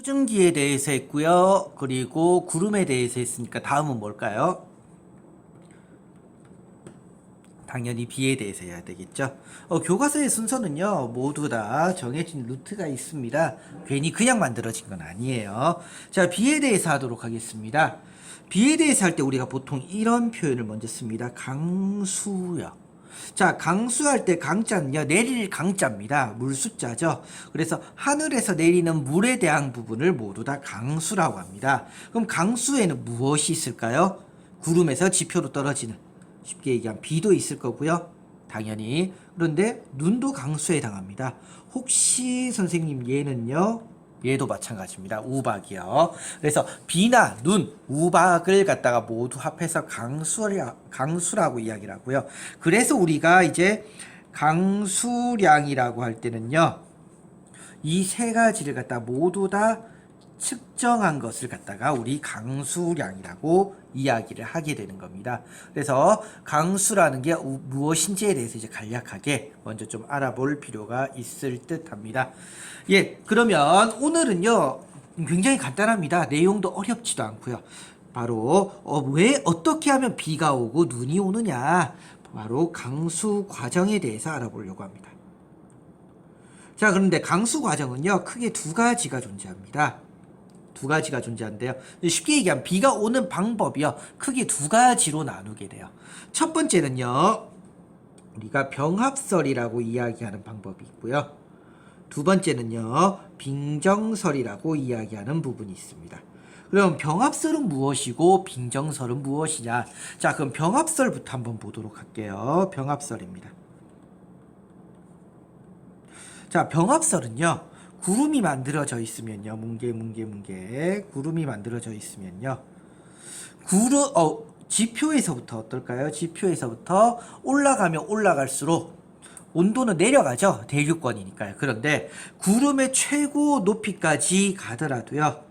수증기에 대해서 했고요. 그리고 구름에 대해서 했으니까 다음은 뭘까요? 당연히 비에 대해서 해야 되겠죠. 교과서의 순서는요, 모두 다 정해진 루트가 있습니다. 괜히 그냥 만들어진 건 아니에요. 자, 비에 대해서 하도록 하겠습니다. 비에 대해서 할 때 우리가 보통 이런 표현을 먼저 씁니다. 강수요. 자, 강수할 때 강자는요, 내릴 강자입니다. 물 숫자죠. 그래서 하늘에서 내리는 물에 대한 부분을 모두 다 강수라고 합니다. 그럼 강수에는 무엇이 있을까요? 구름에서 지표로 떨어지는, 쉽게 얘기하면 비도 있을 거고요. 당연히. 그런데 눈도 강수에 해당합니다. 혹시 선생님 얘는요? 얘도 마찬가지입니다. 우박이요. 그래서 비나 눈, 우박을 갖다가 모두 합해서 강수라고 이야기를 하고요. 그래서 우리가 이제 강수량이라고 할 때는요, 이 세 가지를 갖다 모두 다 측정한 것을 갖다가 우리 강수량이라고 이야기를 하게 되는 겁니다. 그래서 강수라는 게 무엇인지에 대해서 이제 간략하게 먼저 좀 알아볼 필요가 있을 듯 합니다. 예, 그러면 오늘은요, 굉장히 간단합니다. 내용도 어렵지도 않고요. 바로 왜 어떻게 하면 비가 오고 눈이 오느냐, 바로 강수 과정에 대해서 알아보려고 합니다. 자, 그런데 강수 과정은요, 크게 두 가지가 존재합니다. 두 가지가 존재하는데요. 쉽게 얘기하면 비가 오는 방법이요, 크게 두 가지로 나누게 돼요. 첫 번째는요, 우리가 병합설이라고 이야기하는 방법이 있고요. 두 번째는요, 빙정설이라고 이야기하는 부분이 있습니다. 그럼 병합설은 무엇이고 빙정설은 무엇이냐? 자, 그럼 병합설부터 한번 보도록 할게요. 병합설입니다. 자, 병합설은요, 구름이 만들어져 있으면요, 뭉게 구름이 만들어져 있으면요, 지표에서부터 어떨까요? 지표에서부터 올라가면 올라갈수록 온도는 내려가죠. 대류권이니까요. 그런데 구름의 최고 높이까지 가더라도요,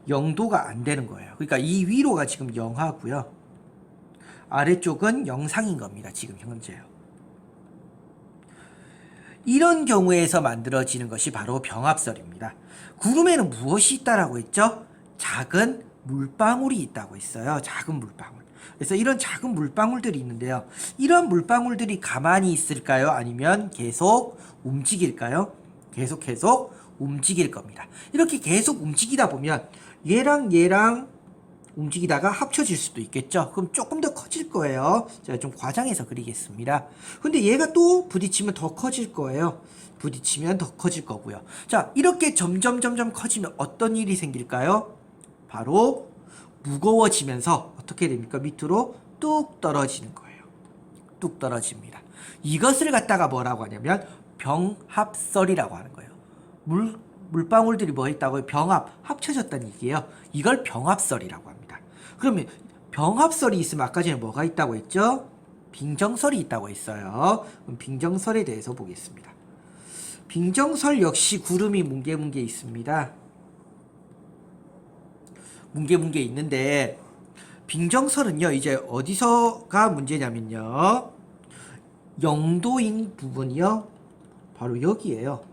0도가 안 되는 거예요. 그러니까 이 위로가 지금 영하고요, 아래쪽은 영상인 겁니다. 지금 현재요. 이런 경우에서 만들어지는 것이 바로 병합설입니다. 구름에는 무엇이 있다라고 했죠? 작은 물방울이 있다고 했어요. 작은 물방울. 그래서 이런 작은 물방울들이 있는데요. 이런 물방울들이 가만히 있을까요? 아니면 계속 움직일까요? 계속 움직일 겁니다. 이렇게 계속 움직이다 보면 얘랑 움직이다가 합쳐질 수도 있겠죠. 그럼 조금 더 커질 거예요. 제가 좀 과장해서 그리겠습니다. 근데 얘가 또 부딪히면 더 커질 거예요. 부딪히면 더 커질 거고요. 자, 이렇게 점점 커지면 어떤 일이 생길까요? 바로 무거워지면서 어떻게 됩니까? 밑으로 뚝 떨어지는 거예요. 뚝 떨어집니다. 이것을 갖다가 뭐라고 하냐면 병합설이라고 하는 거예요. 물방울들이 뭐 있다고요? 병합, 합쳐졌다는 얘기예요. 이걸 병합설이라고 합니다. 그러면 병합설이 있으면 아까 전에 뭐가 있다고 했죠? 빙정설이 있다고 했어요. 그럼 빙정설에 대해서 보겠습니다. 빙정설 역시 구름이 뭉게뭉게 있습니다. 뭉게뭉게 있는데, 빙정설은요, 이제 어디서가 문제냐면요, 0도인 부분이요, 바로 여기에요.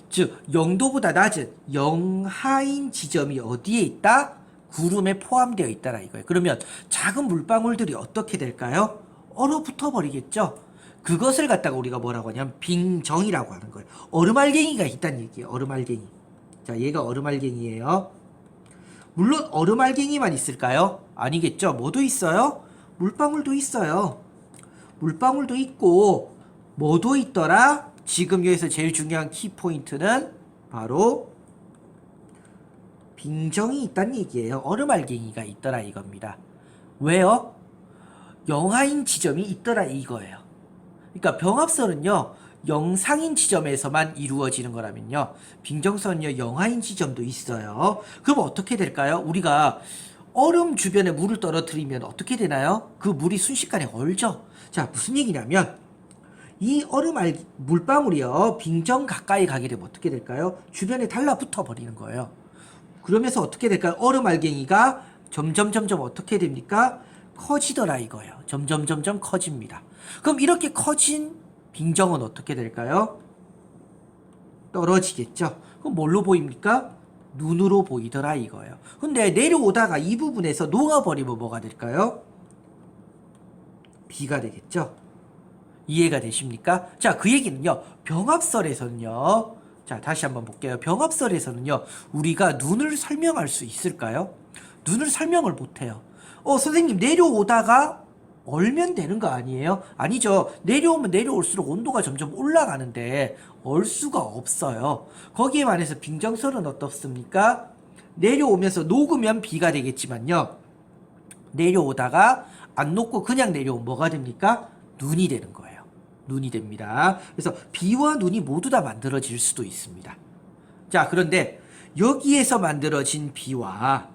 즉 0도보다 낮은 영하인 지점이 어디에 있다? 구름에 포함되어 있다라 이거예요. 그러면 작은 물방울들이 어떻게 될까요? 얼어붙어 버리겠죠. 그것을 갖다가 우리가 뭐라고 하냐면 빙정이라고 하는 거예요. 얼음알갱이가 있다는 얘기예요. 얼음알갱이. 자, 얘가 얼음알갱이에요. 물론 얼음알갱이만 있을까요? 아니겠죠. 뭐도 있어요? 물방울도 있어요. 물방울도 있고 뭐도 있더라? 지금 여기서 제일 중요한 키포인트는 바로 빙정이 있다는 얘기예요. 얼음알갱이가 있더라 이겁니다. 왜요? 영하인 지점이 있더라 이거예요. 그러니까 병합설은요, 영상인 지점에서만 이루어지는 거라면요, 빙정설은요, 영하인 지점도 있어요. 그럼 어떻게 될까요? 우리가 얼음 주변에 물을 떨어뜨리면 어떻게 되나요? 그 물이 순식간에 얼죠. 자, 무슨 얘기냐면 이 물방울이요, 빙정 가까이 가게 되면 어떻게 될까요? 주변에 달라붙어 버리는 거예요. 그러면서 어떻게 될까요? 얼음알갱이가 점점 어떻게 됩니까? 커지더라 이거예요. 점점 커집니다. 그럼 이렇게 커진 빙정은 어떻게 될까요? 떨어지겠죠. 그럼 뭘로 보입니까? 눈으로 보이더라 이거예요. 근데 내려오다가 이 부분에서 녹아버리면 뭐가 될까요? 비가 되겠죠? 이해가 되십니까? 자, 그 얘기는요, 병합설에서는요, 자, 다시 한번 볼게요. 병합설에서는요, 우리가 눈을 설명할 수 있을까요? 눈을 설명을 못해요. 선생님, 내려오다가 얼면 되는 거 아니에요? 아니죠. 내려오면 내려올수록 온도가 점점 올라가는데, 얼 수가 없어요. 거기에 반해서 빙정설은 어떻습니까? 내려오면서 녹으면 비가 되겠지만요, 내려오다가 안 녹고 그냥 내려오면 뭐가 됩니까? 눈이 되는 거예요. 눈이 됩니다. 그래서 비와 눈이 모두 다 만들어질 수도 있습니다. 자, 그런데 여기에서 만들어진 비와,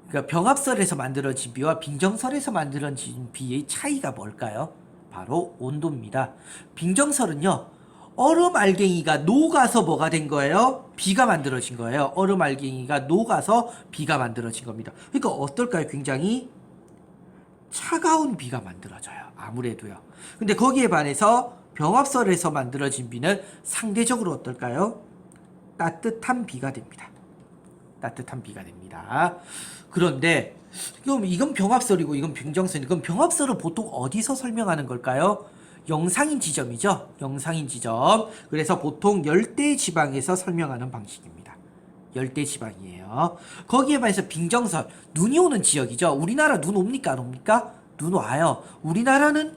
그러니까 병합설에서 만들어진 비와 빙정설에서 만들어진 비의 차이가 뭘까요? 바로 온도입니다. 빙정설은요, 얼음 알갱이가 녹아서 뭐가 된 거예요? 비가 만들어진 거예요. 얼음 알갱이가 녹아서 비가 만들어진 겁니다. 그러니까 어떨까요? 굉장히 차가운 비가 만들어져요. 아무래도요. 근데 거기에 반해서 병합설에서 만들어진 비는 상대적으로 어떨까요? 따뜻한 비가 됩니다. 따뜻한 비가 됩니다. 그런데 그럼 이건 병합설이고 이건 빙정설이고, 그럼 병합설은 보통 어디서 설명하는 걸까요? 영상인 지점이죠. 영상인 지점. 그래서 보통 열대지방에서 설명하는 방식입니다. 열대지방이에요. 거기에 반해서 빙정설, 눈이 오는 지역이죠. 우리나라 눈 옵니까? 안 옵니까? 눈 와요. 우리나라는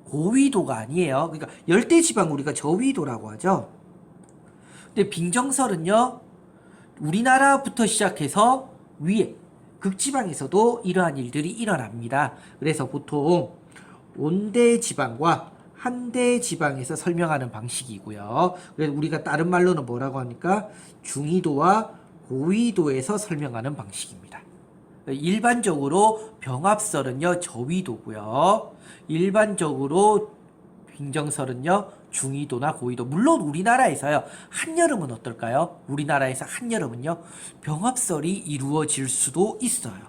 고위도가 아니에요. 그러니까 열대지방 우리가 저위도라고 하죠. 근데 빙정설은요, 우리나라부터 시작해서 위에 극지방에서도 이러한 일들이 일어납니다. 그래서 보통 온대지방과 한대지방에서 설명하는 방식이고요. 그래서 우리가 다른 말로는 뭐라고 합니까? 중위도와 고위도에서 설명하는 방식입니다. 일반적으로 병합설은요, 저위도고요. 일반적으로 빙정설은요, 중위도나 고위도. 물론 우리나라에서요, 한여름은 어떨까요? 우리나라에서 한여름은요, 병합설이 이루어질 수도 있어요.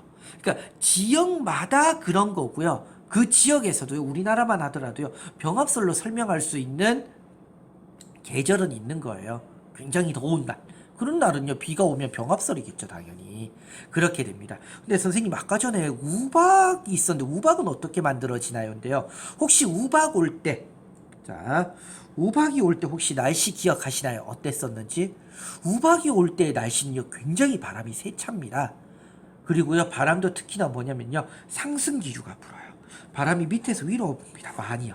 그러니까 지역마다 그런 거고요. 그 지역에서도요, 우리나라만 하더라도요, 병합설로 설명할 수 있는 계절은 있는 거예요. 굉장히 더운 날. 그런 날은요, 비가 오면 병합설이겠죠, 당연히. 그렇게 됩니다. 근데 선생님, 아까 전에 우박이 있었는데, 우박은 어떻게 만들어지나요? 근데요, 혹시 우박 올 때, 자, 우박이 올 때 혹시 날씨 기억하시나요? 어땠었는지? 우박이 올 때의 날씨는요, 굉장히 바람이 세찹니다. 그리고요, 바람도 특히나 뭐냐면요, 상승기류가 불어요. 바람이 밑에서 위로 옵니다. 많이요.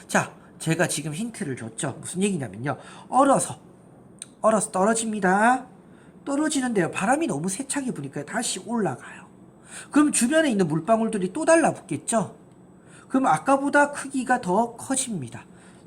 자, 제가 지금 힌트를 줬죠. 무슨 얘기냐면요, 얼어서 떨어집니다. 떨어지는데요, 바람이 너무 세차게 부니까 다시 올라가요. 그럼 주변에 있는 물방울들이 또 달라붙겠죠? 그럼 아까보다 크기가 더 커집니다.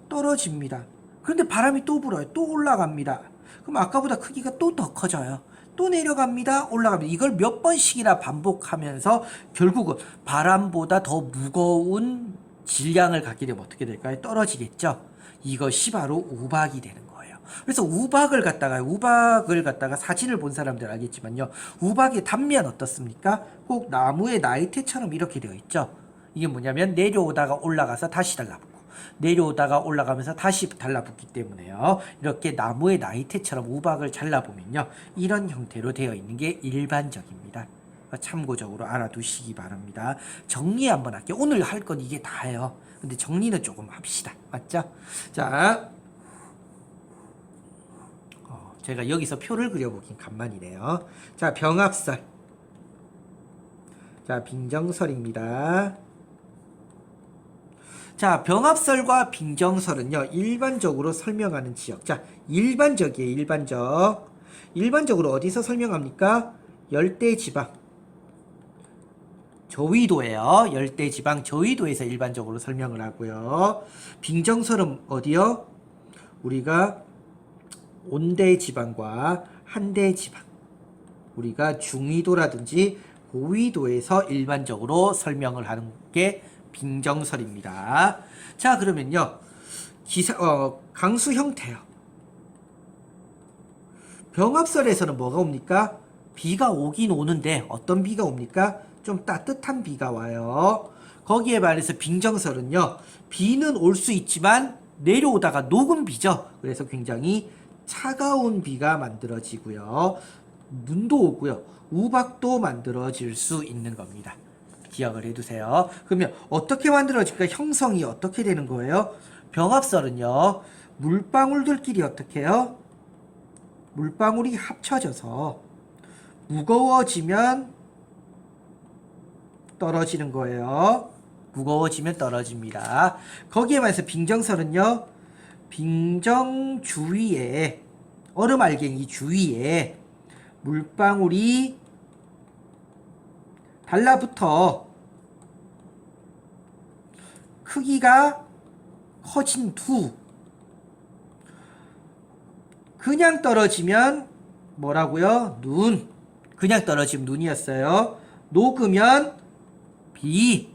떨어집니다. 그런데 바람이 또 불어요. 또 올라갑니다. 그럼 아까보다 크기가 또 더 커져요. 또 내려갑니다. 올라갑니다. 이걸 몇 번씩이나 반복하면서 결국은 바람보다 더 무거운 질량을 갖게 되면 어떻게 될까요? 떨어지겠죠? 이것이 바로 우박이 되는 거예요. 그래서 우박을 갖다가 사진을 본 사람들 알겠지만요, 우박의 단면 어떻습니까? 꼭 나무의 나이테처럼 이렇게 되어 있죠. 이게 뭐냐면 내려오다가 올라가서 다시 달라붙고, 내려오다가 올라가면서 다시 달라붙기 때문에요, 이렇게 나무의 나이테처럼 우박을 잘라보면요, 이런 형태로 되어 있는 게 일반적입니다. 참고적으로 알아두시기 바랍니다. 정리 한번 할게요. 오늘 할 건 이게 다예요. 근데 정리는 조금 합시다. 맞죠? 자, 제가 여기서 표를 그려보긴 간만이네요. 자, 병합설. 자, 빙정설입니다. 자, 병합설과 빙정설은요, 일반적으로 설명하는 지역. 자, 일반적이에요, 일반적. 일반적으로 어디서 설명합니까? 열대지방. 저위도예요. 열대지방 저위도에서 일반적으로 설명을 하고요. 빙정설은 어디요? 우리가 온대지방과 한대지방, 우리가 중위도라든지 고위도에서 일반적으로 설명을 하는 게 빙정설입니다. 자, 그러면요, 강수 형태요. 병합설에서는 뭐가 옵니까? 비가 오긴 오는데 어떤 비가 옵니까? 좀 따뜻한 비가 와요. 거기에 반해서 빙정설은요, 비는 올 수 있지만 내려오다가 녹은 비죠. 그래서 굉장히 차가운 비가 만들어지고요. 눈도 오고요. 우박도 만들어질 수 있는 겁니다. 기억을 해두세요. 그러면 어떻게 만들어질까? 형성이 어떻게 되는 거예요? 병합설은요. 물방울들끼리 어떻게 해요? 물방울이 합쳐져서 무거워지면 떨어지는 거예요. 무거워지면 떨어집니다. 거기에 반해서 빙정설은요. 빙정 주위에 얼음 알갱이 주위에 물방울이 달라붙어 크기가 커진 후 그냥 떨어지면 뭐라고요? 눈. 그냥 떨어지면 눈이었어요. 녹으면 비.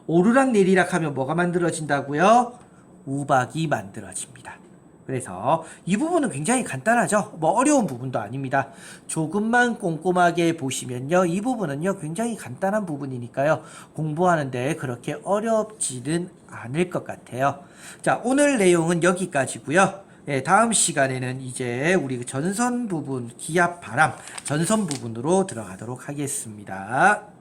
오르락 내리락 하면 뭐가 만들어진다고요? 우박이 만들어집니다. 그래서 이 부분은 굉장히 간단하죠. 뭐 어려운 부분도 아닙니다. 조금만 꼼꼼하게 보시면요. 이 부분은요. 굉장히 간단한 부분이니까요. 공부하는데 그렇게 어렵지는 않을 것 같아요. 자, 오늘 내용은 여기까지고요. 예, 다음 시간에는 이제 우리 전선 부분, 기압, 바람, 전선 부분으로 들어가도록 하겠습니다.